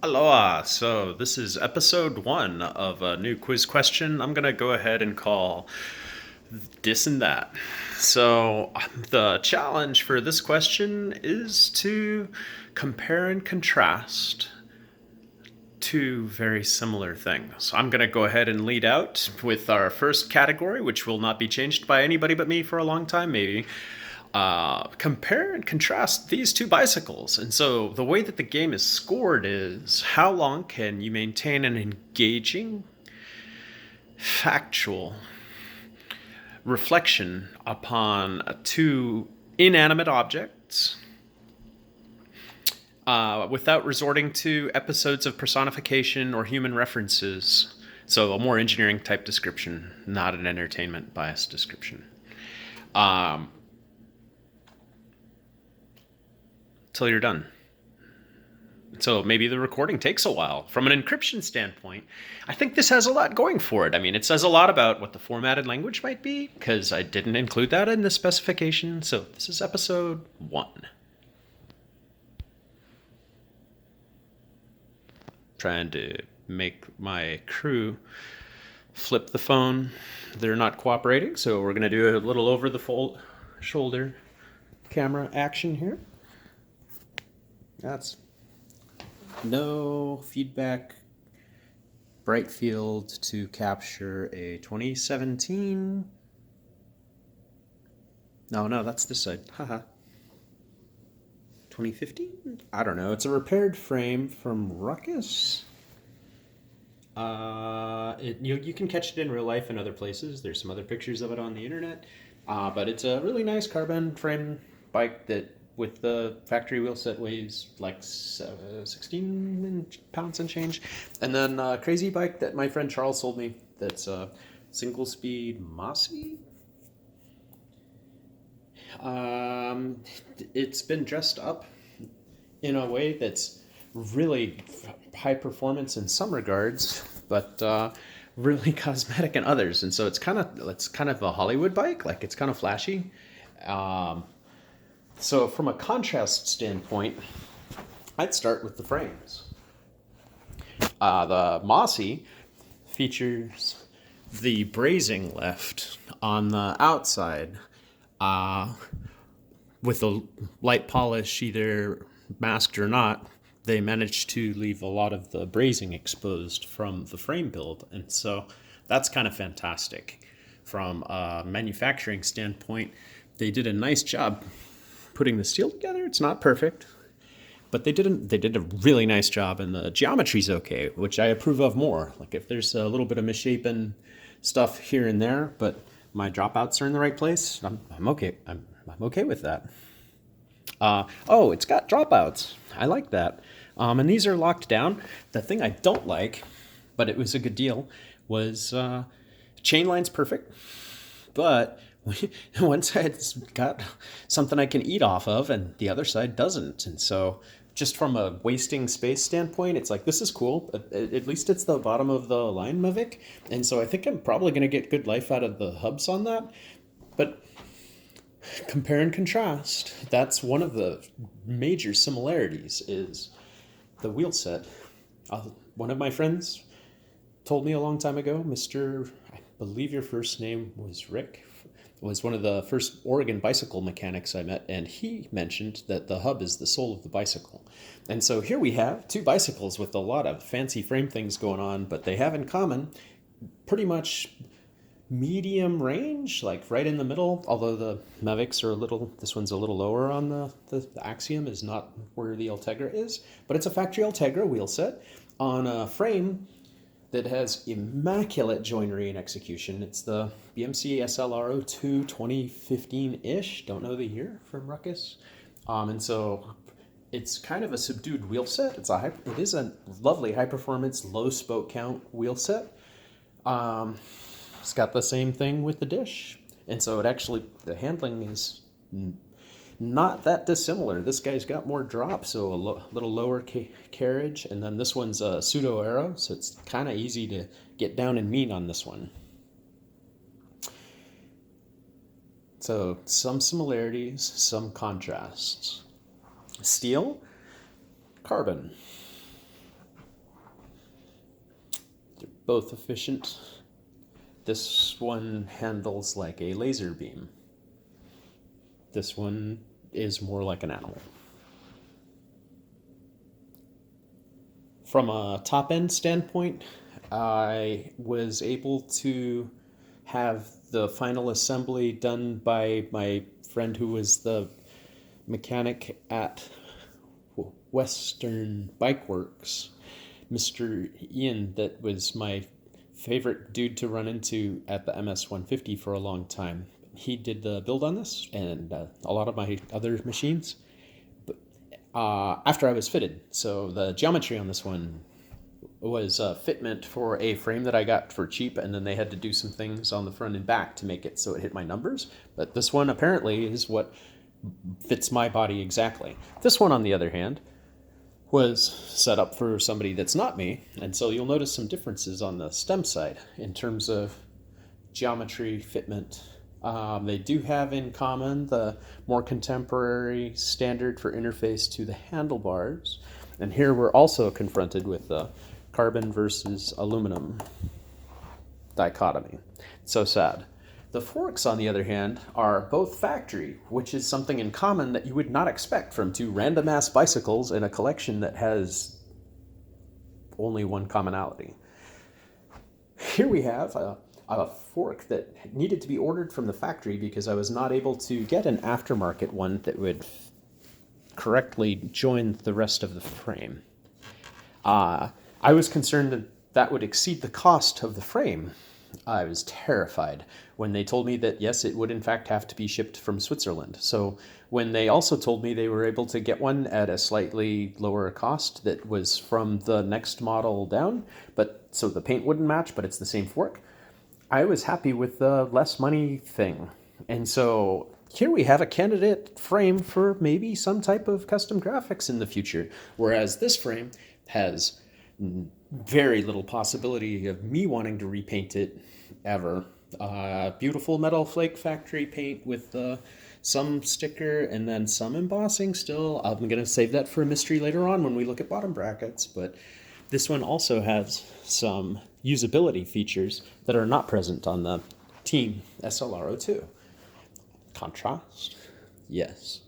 Aloha! So, this is episode one of a new quiz question I'm going to go ahead and call this and that. So, the challenge for this question is to compare and contrast two very similar things. I'm going to go ahead and lead out with our first category, which will not be changed by anybody but me for a long time, maybe. Compare and contrast these two bicycles. And so the way that the game is scored is how long can you maintain an engaging, factual reflection upon two inanimate objects without resorting to episodes of personification or human references. So a more engineering type description, not an entertainment bias description. Till you're done. So maybe the recording takes a while. From an encryption standpoint, I think this has a lot going for it. I mean, it says a lot about what the formatted language might be, because I didn't include that in the specification. So this is episode one. Trying to make my crew flip the phone. They're not cooperating, so we're going to do a little over the shoulder camera action here. That's no feedback, bright field to capture a 2017. No, that's this side. Haha. 2015? I don't know. It's a repaired frame from Ruckus. You can catch it in real life in other places. There's some other pictures of it on the internet. But it's a really nice carbon frame bike that with the factory wheel set weighs like 16 pounds and change. And then a crazy bike that my friend Charles sold me that's a single speed Mossy. It's been dressed up in a way that's really high performance in some regards, but really cosmetic in others. And so it's kind of a Hollywood bike, like it's kind of flashy. So from a contrast standpoint, I'd start with the frames. The Mossy features the brazing left on the outside with the light polish, either masked or not. They managed to leave a lot of the brazing exposed from the frame build. And so that's kind of fantastic. From a manufacturing standpoint, they did a nice job putting the steel together. It's not perfect, but they did a really nice job, and the geometry's okay, which I approve of more. Like if there's a little bit of misshapen stuff here and there, but my dropouts are in the right place, I'm okay. I'm okay with that. It's got dropouts. I like that. And these are locked down. The thing I don't like, but it was a good deal, was chain line's perfect, but one side's got something I can eat off of and the other side doesn't. And so just from a wasting space standpoint, it's like, this is cool, but at least it's the bottom of the line Mavic. And so I think I'm probably going to get good life out of the hubs on that. But compare and contrast, that's one of the major similarities is the wheel set. One of my friends told me a long time ago, I believe your first name was Rick, was one of the first Oregon bicycle mechanics I met, and he mentioned that the hub is the soul of the bicycle. And so here we have two bicycles with a lot of fancy frame things going on, but they have in common pretty much medium range, like right in the middle, although the Mavics are this one's a little lower on the Axiom, is not where the Ultegra is, but it's a factory Ultegra wheel set on a frame that has immaculate joinery and execution. It's the BMC SLR02 2015-ish, don't know the year, from Ruckus. And so it's kind of a subdued wheel set. It is a lovely high performance, low spoke count wheel set. It's got the same thing with the dish. And so the handling is not that dissimilar. This guy's got more drop, so a little lower carriage, and then this one's a pseudo aero, so it's kind of easy to get down and mean on this one. So some similarities, some contrasts. Steel, carbon. both efficient. This one handles like a laser beam. This one is more like an animal. From a top end standpoint, I was able to have the final assembly done by my friend who was the mechanic at Western Bike Works, Mr. Ian, that was my favorite dude to run into at the MS 150 for a long time. He did the build on this and a lot of my other machines after I was fitted. So the geometry on this one was a fitment for a frame that I got for cheap, and then they had to do some things on the front and back to make it so it hit my numbers. But this one apparently is what fits my body exactly. This one, on the other hand, was set up for somebody that's not me, and so you'll notice some differences on the stem side in terms of geometry, fitment. They do have in common the more contemporary standard for interface to the handlebars, and here we're also confronted with the carbon versus aluminum dichotomy. So sad. The forks, on the other hand, are both factory, which is something in common that you would not expect from two random-ass bicycles in a collection that has only one commonality. Here we have a fork that needed to be ordered from the factory because I was not able to get an aftermarket one that would correctly join the rest of the frame. I was concerned that that would exceed the cost of the frame. I was terrified when they told me that, yes, it would in fact have to be shipped from Switzerland. So when they also told me they were able to get one at a slightly lower cost that was from the next model down, but so the paint wouldn't match, but it's the same fork, I was happy with the less money thing. And so here we have a candidate frame for maybe some type of custom graphics in the future, whereas this frame has very little possibility of me wanting to repaint it ever. Beautiful metal flake factory paint with some sticker and then some embossing still. I'm going to save that for a mystery later on when we look at bottom brackets, but this one also has some usability features that are not present on the Team SLR02. Contrast, yes.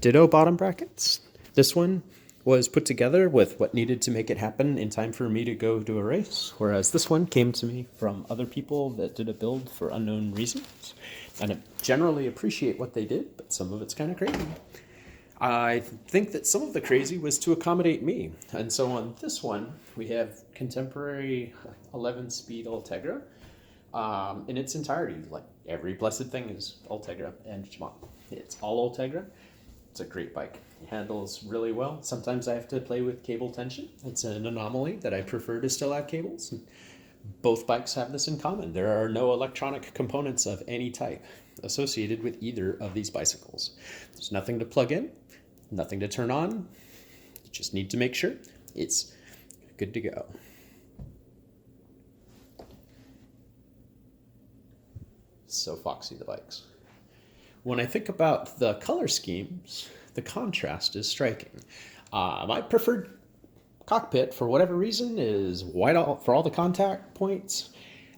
Ditto bottom brackets. This one was put together with what needed to make it happen in time for me to go to a race, whereas this one came to me from other people that did a build for unknown reasons. And I generally appreciate what they did, but some of it's kind of crazy. I think that some of the crazy was to accommodate me. And so on this one, we have contemporary 11-speed Ultegra in its entirety. Like every blessed thing is Ultegra and Shimano. It's all Ultegra. It's a great bike. It handles really well. Sometimes I have to play with cable tension. It's an anomaly that I prefer to still have cables. Both bikes have this in common. There are no electronic components of any type associated with either of these bicycles. There's nothing to plug in, nothing to turn on. You just need to make sure it's good to go. So foxy, the bikes. When I think about the color schemes, the contrast is striking. My preferred cockpit, for whatever reason, is white for all the contact points,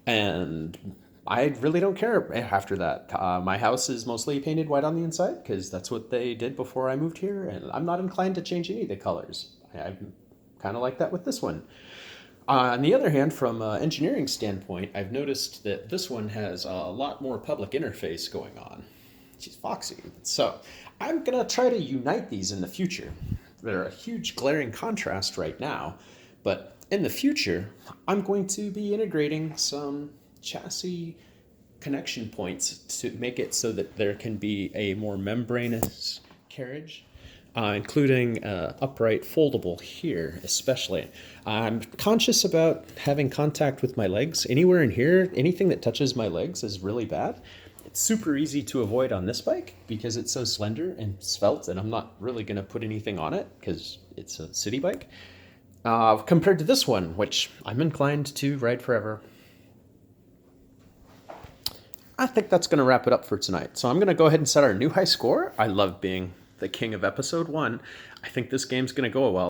and I really don't care after that. My house is mostly painted white on the inside because that's what they did before I moved here, and I'm not inclined to change any of the colors. I kind of like that with this one. On the other hand, from an engineering standpoint, I've noticed that this one has a lot more public interface going on. She's foxy. So I'm going to try to unite these in the future. They're a huge glaring contrast right now, but in the future, I'm going to be integrating some chassis connection points to make it so that there can be a more membranous carriage, including upright foldable here especially. I'm conscious about having contact with my legs. Anywhere in here, anything that touches my legs is really bad. It's super easy to avoid on this bike because it's so slender and svelte, and I'm not really going to put anything on it because it's a city bike, compared to this one, which I'm inclined to ride forever. I think that's going to wrap it up for tonight. So I'm going to go ahead and set our new high score. I love being the king of episode 1. I think this game's going to go well.